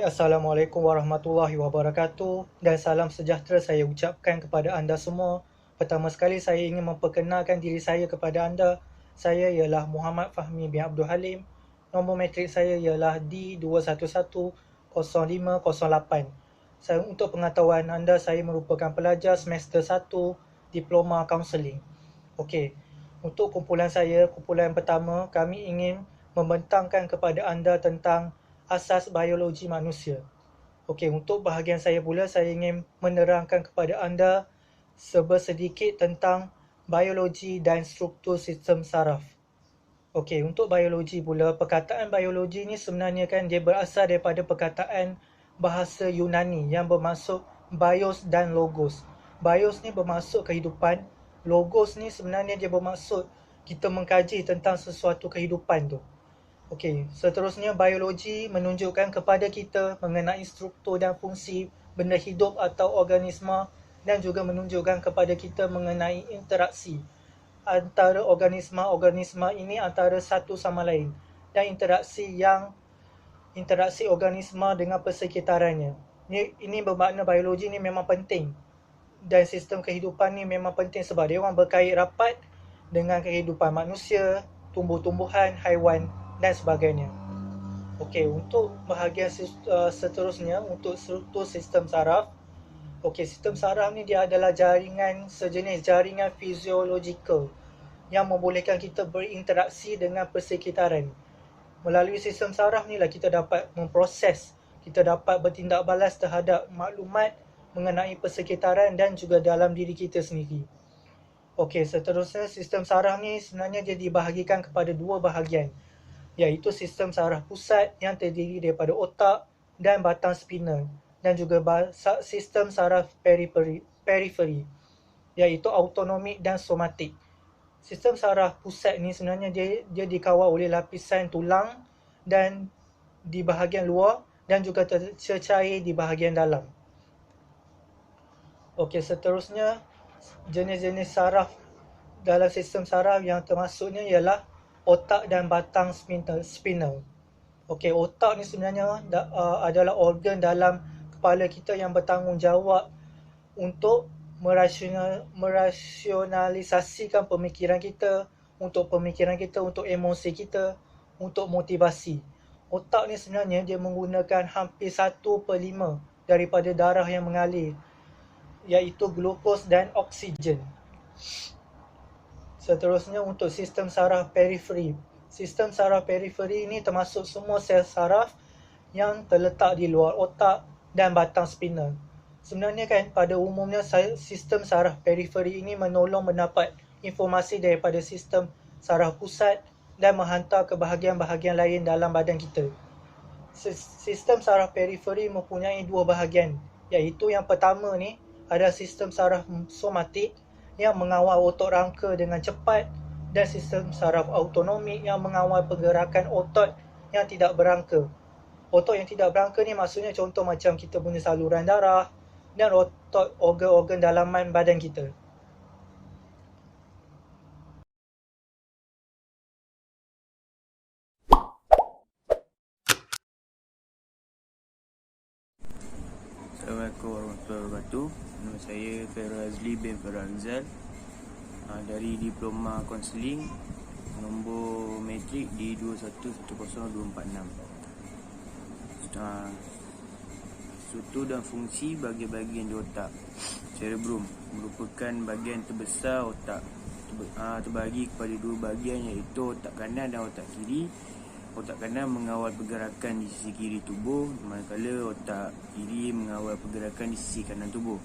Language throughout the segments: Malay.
Hai, Assalamualaikum warahmatullahi wabarakatuh dan salam sejahtera saya ucapkan kepada anda semua. Pertama sekali saya ingin memperkenalkan diri saya kepada anda. Saya ialah Muhammad Fahmi bin Abdul Halim. Nombor matrik saya ialah D2110508. Untuk pengetahuan anda, saya merupakan pelajar semester 1 Diploma Kaunseling. Okey, untuk kumpulan pertama, kami ingin membentangkan kepada anda tentang asas biologi manusia. Okey, untuk bahagian saya pula, saya ingin menerangkan kepada anda sedikit tentang biologi dan struktur sistem saraf. Okey, untuk biologi pula, perkataan biologi ni sebenarnya kan dia berasal daripada perkataan bahasa Yunani yang bermaksud bios dan logos. Bios ni bermaksud kehidupan, logos ni sebenarnya dia bermaksud kita mengkaji tentang sesuatu kehidupan tu. Okey, seterusnya biologi menunjukkan kepada kita mengenai struktur dan fungsi benda hidup atau organisma dan juga menunjukkan kepada kita mengenai interaksi antara organisma ini antara satu sama lain dan interaksi organisma dengan persekitarannya. Ini bermakna biologi ni memang penting dan sistem kehidupan ni memang penting sebab dia orang berkait rapat dengan kehidupan manusia, tumbuh-tumbuhan, haiwan dan sebagainya. Okey, untuk bahagian seterusnya, untuk struktur sistem saraf. Okey, sistem saraf ni dia adalah sejenis jaringan fiziologikal yang membolehkan kita berinteraksi dengan persekitaran. Melalui sistem saraf ni lah kita dapat memproses, kita dapat bertindak balas terhadap maklumat mengenai persekitaran dan juga dalam diri kita sendiri. Okey, seterusnya sistem saraf ni sebenarnya dia dibahagikan kepada dua bahagian, iaitu sistem saraf pusat yang terdiri daripada otak dan batang spinal dan juga sistem saraf periferi iaitu autonomik dan somatik. Sistem saraf pusat ni sebenarnya dia dikawal oleh lapisan tulang dan di bahagian luar dan juga tercecair di bahagian dalam. Okey, seterusnya jenis-jenis saraf dalam sistem saraf yang termasuknya ialah otak dan batang spinal. Okey, otak ni sebenarnya adalah organ dalam kepala kita yang bertanggungjawab untuk merasionalisasikan pemikiran kita, untuk emosi kita, untuk motivasi. Otak ni sebenarnya dia menggunakan hampir 1/5 daripada darah yang mengalir, iaitu glukos dan oksigen. Seterusnya untuk sistem saraf periferi. Sistem saraf periferi ini termasuk semua sel saraf yang terletak di luar otak dan batang spinal. Sebenarnya kan pada umumnya sistem saraf periferi ini menolong mendapat informasi daripada sistem saraf pusat dan menghantar ke bahagian-bahagian lain dalam badan kita. Sistem saraf periferi mempunyai dua bahagian, iaitu yang pertama ni adalah sistem saraf somatik yang mengawal otot rangka dengan cepat dan sistem saraf autonomik yang mengawal pergerakan otot yang tidak berangka. Otot yang tidak berangka ni maksudnya contoh macam kita punya saluran darah dan otot organ-organ dalaman badan kita. Assalamualaikum warahmatullahi wabarakatuh. Nama saya Fairul Azli bin Faranzal dari Diploma Kaunseling, nombor matrik D2110246. Struktur dan fungsi bahagian-bahagian di otak. Cerebrum merupakan bahagian terbesar otak, terbahagi kepada dua bahagian iaitu otak kanan dan otak kiri. Otak kanan mengawal pergerakan di sisi kiri tubuh, manakala otak kiri mengawal pergerakan di sisi kanan tubuh.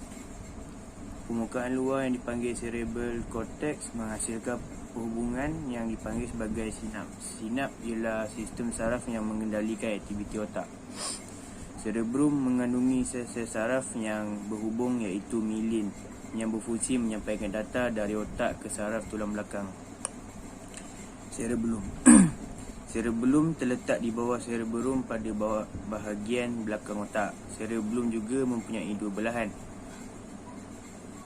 Permukaan luar yang dipanggil cerebral cortex menghasilkan perhubungan yang dipanggil sebagai sinap. Sinap ialah sistem saraf yang mengendalikan aktiviti otak. Cerebrum mengandungi sel-sel saraf yang berhubung iaitu mielin yang berfungsi menyampaikan data dari otak ke saraf tulang belakang. Cerebellum Cerebellum terletak di bawah cerebrum pada bahagian belakang otak. Cerebellum juga mempunyai dua belahan.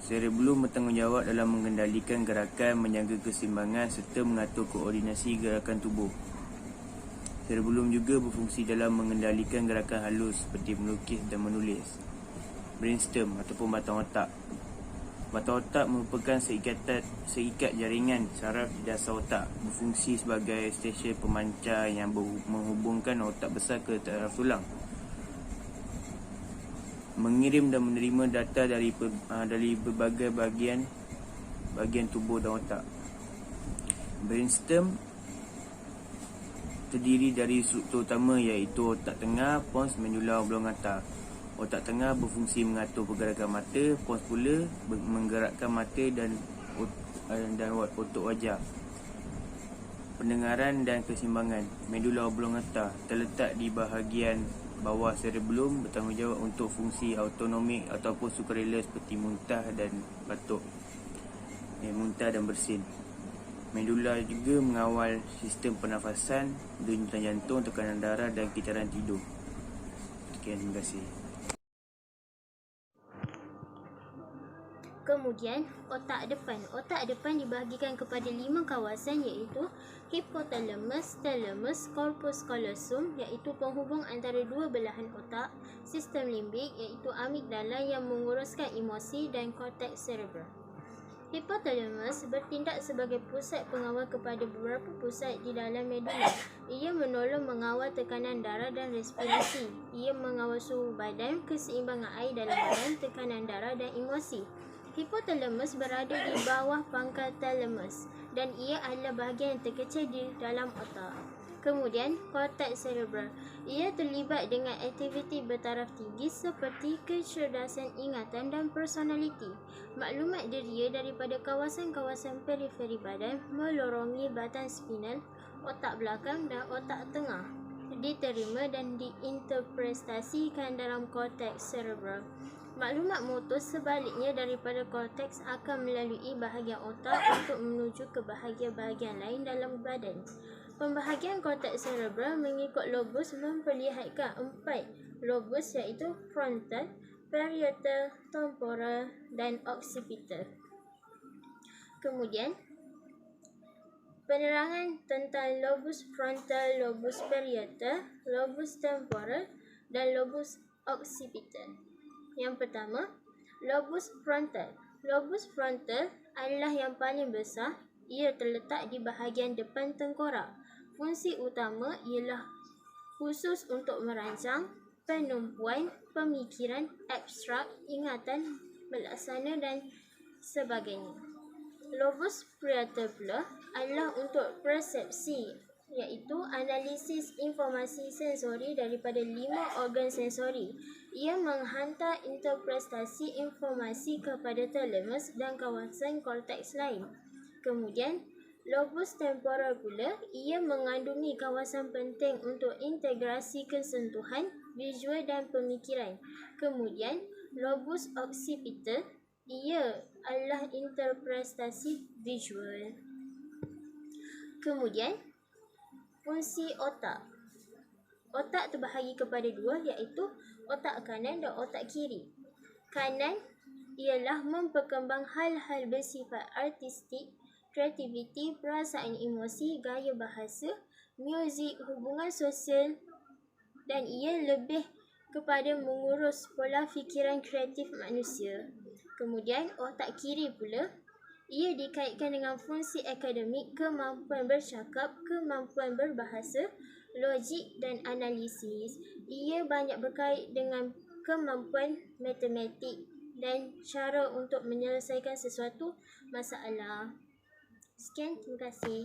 Cerebellum bertanggungjawab dalam mengendalikan gerakan, menjaga keseimbangan serta mengatur koordinasi gerakan tubuh. Cerebellum juga berfungsi dalam mengendalikan gerakan halus seperti melukis dan menulis. Brainstem ataupun batang otak. Batang otak merupakan seikat jaringan saraf di dasar otak, berfungsi sebagai stesen pemancar yang menghubungkan otak besar ke taraf tulang. Mengirim dan menerima data dari berbagai bagian tubuh dan otak. Brainstem terdiri dari struktur utama iaitu otak tengah, pons, medula oblongata. Otak tengah berfungsi mengatur pergerakan mata, pons pula menggerakkan mata dan otot wajah. Pendengaran dan keseimbangan. Medula oblongata terletak di bahagian bawah cerebellum, bertanggungjawab untuk fungsi autonomik ataupun sukarela seperti muntah dan batuk, muntah dan bersin. Medula juga mengawal sistem pernafasan, denyutan jantung, tekanan darah dan kitaran tidur. Sekian, terima kasih. Kemudian, otak depan. Otak depan dibahagikan kepada 5 kawasan iaitu hipotalamus, thalamus, corpus callosum iaitu penghubung antara dua belahan otak, sistem limbik iaitu amigdala yang menguruskan emosi dan cortex cerebral. Hipotalamus bertindak sebagai pusat pengawal kepada beberapa pusat di dalam medula. Ia menolong mengawal tekanan darah dan respirasi. Ia mengawal suhu badan, keseimbangan air dalam badan, tekanan darah dan emosi. Hipotalamus berada di bawah pangkal thalamus dan ia adalah bahagian yang terkecil di dalam otak. Kemudian, korteks cerebral. Ia terlibat dengan aktiviti bertaraf tinggi seperti kecerdasan ingatan dan personaliti. Maklumat deria daripada kawasan-kawasan periferi badan melorongi batang spinal, otak belakang dan otak tengah. Diterima dan diinterpretasikan dalam korteks cerebral. Maklumat motor sebaliknya daripada korteks akan melalui bahagian otak untuk menuju ke bahagian-bahagian lain dalam badan. Pembahagian korteks cerebral mengikut lobus memperlihatkan 4 lobus iaitu frontal, parietal, temporal dan occipital. Kemudian, penerangan tentang lobus frontal, lobus parietal, lobus temporal dan lobus occipital. Yang pertama, lobus frontal. Lobus frontal adalah yang paling besar. Ia terletak di bahagian depan tengkorak. Fungsi utama ialah khusus untuk merancang, penumpuan, pemikiran, abstrak, ingatan, melaksana dan sebagainya. Lobus parietal pula adalah untuk persepsi, iaitu analisis informasi sensori daripada 5 organ sensori. Ia menghantar interpretasi informasi kepada thalamus dan kawasan korteks lain. Kemudian, lobus temporal pula, ia mengandungi kawasan penting untuk integrasi kesentuhan, visual dan pemikiran. Kemudian, lobus occipital, ia adalah interpretasi visual. Kemudian, fungsi otak. Otak terbahagi kepada 2 iaitu otak kanan dan otak kiri. Kanan ialah memperkembang hal-hal bersifat artistik, kreativiti, perasaan emosi, gaya bahasa, muzik, hubungan sosial dan ia lebih kepada mengurus pola fikiran kreatif manusia. Kemudian otak kiri pula, ia dikaitkan dengan fungsi akademik, kemampuan bercakap, kemampuan berbahasa, logik dan analisis. Ia banyak berkait dengan kemampuan matematik dan cara untuk menyelesaikan sesuatu masalah. Sekian, terima kasih.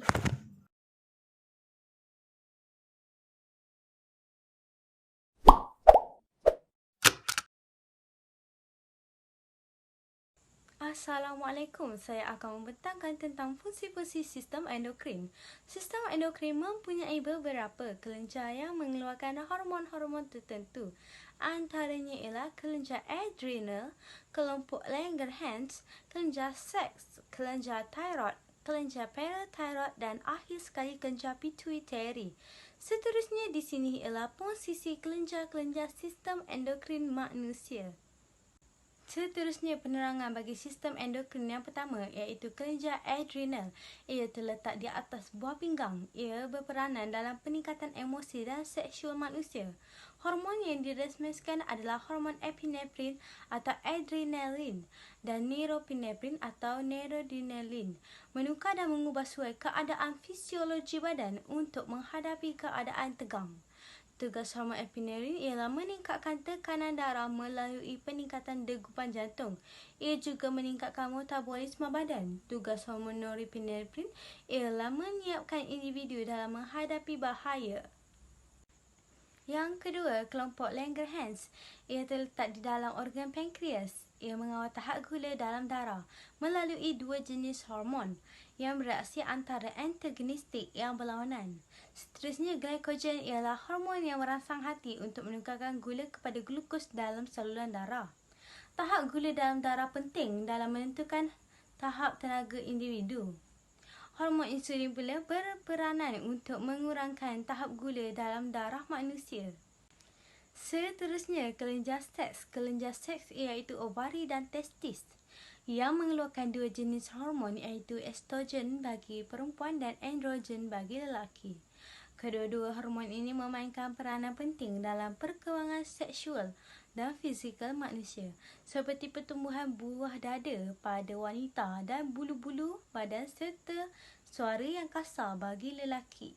Assalamualaikum. Saya akan membentangkan tentang fungsi-fungsi sistem endokrin. Sistem endokrin mempunyai beberapa kelenjar yang mengeluarkan hormon-hormon tertentu. Antaranya ialah kelenjar adrenal, kelompok Langerhans, kelenjar seks, kelenjar thyroid, kelenjar parathyroid dan akhir sekali kelenjar pituitary. Seterusnya di sini ialah posisi kelenjar-kelenjar sistem endokrin manusia. Seterusnya, penerangan bagi sistem endokrin yang pertama iaitu kelenjar adrenal. Ia terletak di atas buah pinggang. Ia berperanan dalam peningkatan emosi dan seksual manusia. Hormon yang diresmiskan adalah hormon epinefrin atau adrenalin dan norepinefrin atau noradrenaline. Menukar dan mengubah suai keadaan fisiologi badan untuk menghadapi keadaan tegang. Tugas hormon epinefrin ialah meningkatkan tekanan darah melalui peningkatan degupan jantung. Ia juga meningkatkan metabolisme badan. Tugas hormon norepinefrin ialah menyiapkan individu dalam menghadapi bahaya. Yang kedua, kelompok Langerhans. Ia terletak di dalam organ pankreas. Ia mengawal tahap gula dalam darah melalui dua jenis hormon yang bereaksi antara antagonistik yang berlawanan. Seterusnya, glycogen ialah hormon yang merangsang hati untuk menukarkan gula kepada glukos dalam saluran darah. Tahap gula dalam darah penting dalam menentukan tahap tenaga individu. Hormon insulin pula berperanan untuk mengurangkan tahap gula dalam darah manusia. Seterusnya, kelenjar seks. Kelenjar seks iaitu ovari dan testis yang mengeluarkan dua jenis hormon iaitu estrogen bagi perempuan dan androgen bagi lelaki. Kedua-dua hormon ini memainkan peranan penting dalam perkembangan seksual dan fizikal manusia, seperti pertumbuhan buah dada pada wanita dan bulu-bulu badan serta suara yang kasar bagi lelaki.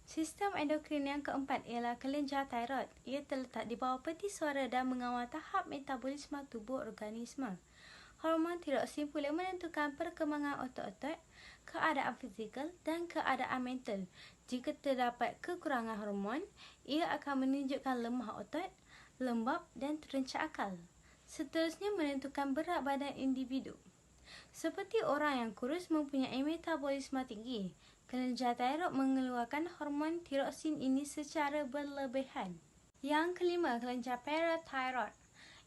Sistem endokrin yang keempat ialah kelenjar tiroid. Ia terletak di bawah peti suara dan mengawal tahap metabolisme tubuh organisma. Hormon tiroksin pula menentukan perkembangan otot-otot, keadaan fizikal dan keadaan mental. Jika terdapat kekurangan hormon, ia akan menunjukkan lemah otot, lembab dan terencah akal. Seterusnya, menentukan berat badan individu. Seperti orang yang kurus mempunyai metabolisme tinggi, kelenjar tiroid mengeluarkan hormon tiroksin ini secara berlebihan. Yang kelima, kelenjar parathyroid.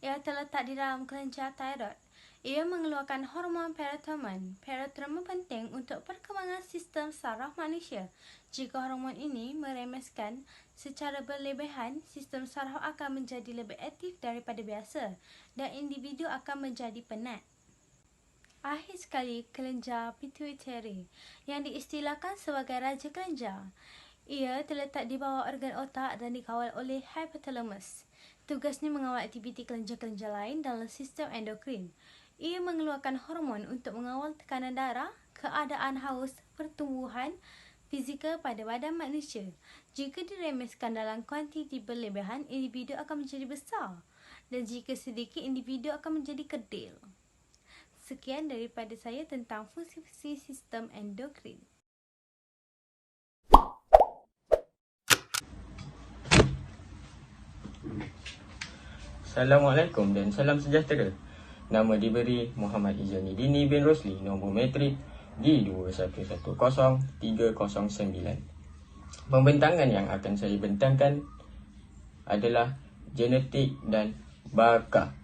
Ia terletak di dalam kelenjar tiroid. Ia mengeluarkan hormon parathyroid. Parathyroid penting untuk perkembangan sistem saraf manusia. Jika hormon ini meremeskan secara berlebihan, sistem saraf akan menjadi lebih aktif daripada biasa dan individu akan menjadi penat. Akhir sekali, kelenjar pituitary yang diistilahkan sebagai raja kelenjar. Ia terletak di bawah organ otak dan dikawal oleh hypothalamus. Tugasnya mengawal aktiviti kelenjar-kelenjar lain dalam sistem endokrin. Ia mengeluarkan hormon untuk mengawal tekanan darah, keadaan haus, pertumbuhan fizikal pada badan manusia. Jika diremeskan dalam kuantiti berlebihan, individu akan menjadi besar dan jika sedikit, individu akan menjadi kerdil. Sekian daripada saya tentang fungsi-fungsi sistem endokrin. Assalamualaikum dan salam sejahtera. Nama diberi Muhammad Izani Dini bin Rosli, nombor metrik D2110-309. Pembentangan yang akan saya bentangkan adalah genetik dan baka.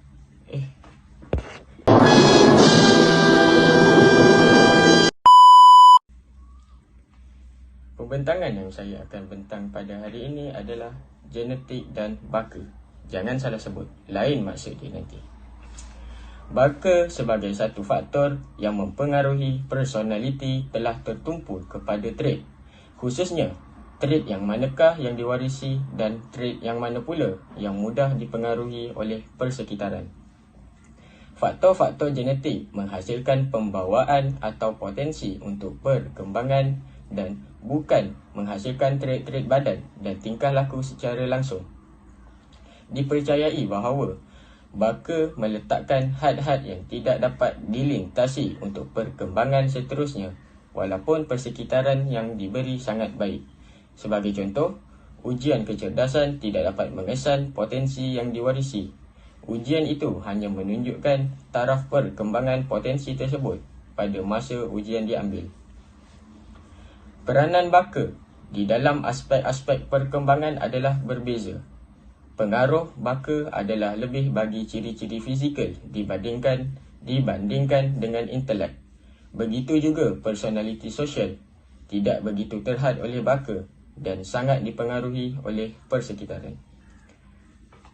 Pembentangan yang saya akan bentang pada hari ini adalah genetik dan baka. Jangan salah sebut, lain maksud dia nanti. Baka sebagai satu faktor yang mempengaruhi personaliti telah tertumpu kepada trait. Khususnya, trait yang manakah yang diwarisi dan trait yang mana pula yang mudah dipengaruhi oleh persekitaran. Faktor-faktor genetik menghasilkan pembawaan atau potensi untuk perkembangan dan bukan menghasilkan trait-trait badan dan tingkah laku secara langsung. Dipercayai bahawa baka meletakkan had-had yang tidak dapat dilintasi untuk perkembangan seterusnya walaupun persekitaran yang diberi sangat baik. Sebagai contoh, ujian kecerdasan tidak dapat mengesan potensi yang diwarisi. Ujian itu hanya menunjukkan taraf perkembangan potensi tersebut pada masa ujian diambil. Peranan baka di dalam aspek-aspek perkembangan adalah berbeza. Pengaruh baka adalah lebih bagi ciri-ciri fizikal dibandingkan dengan intelek. Begitu juga personaliti sosial tidak begitu terhad oleh baka dan sangat dipengaruhi oleh persekitaran.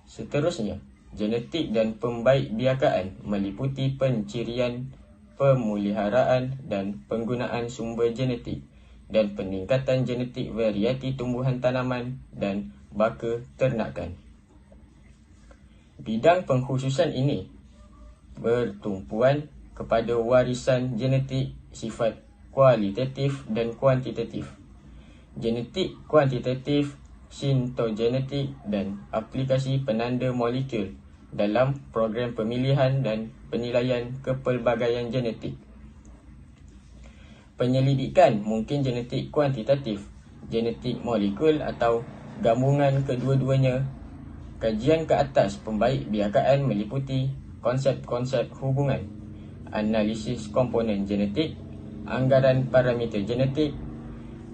Seterusnya, genetik dan pembaikbiakaan meliputi pencirian, pemeliharaan dan penggunaan sumber genetik dan peningkatan genetik variati tumbuhan tanaman dan baka ternakan. Bidang pengkhususan ini bertumpuan kepada warisan genetik sifat kualitatif dan kuantitatif, genetik kuantitatif, sintogenetik dan aplikasi penanda molekul dalam program pemilihan dan penilaian kepelbagaian genetik. Penyelidikan mungkin genetik kuantitatif, genetik molekul atau gabungan kedua-duanya. Kajian ke atas pembaikbiakaan meliputi konsep-konsep hubungan, analisis komponen genetik, anggaran parameter genetik,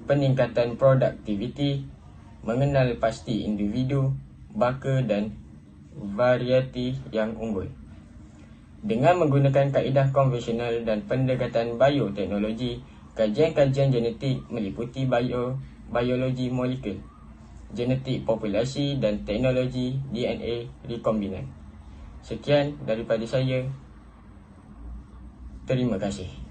peningkatan produktiviti, mengenal pasti individu, baka dan variati yang unggul. Dengan menggunakan kaedah konvensional dan pendekatan bioteknologi, kajian-kajian genetik meliputi biologi molekul, genetik populasi dan teknologi DNA rekombinan. Sekian daripada saya. Terima kasih.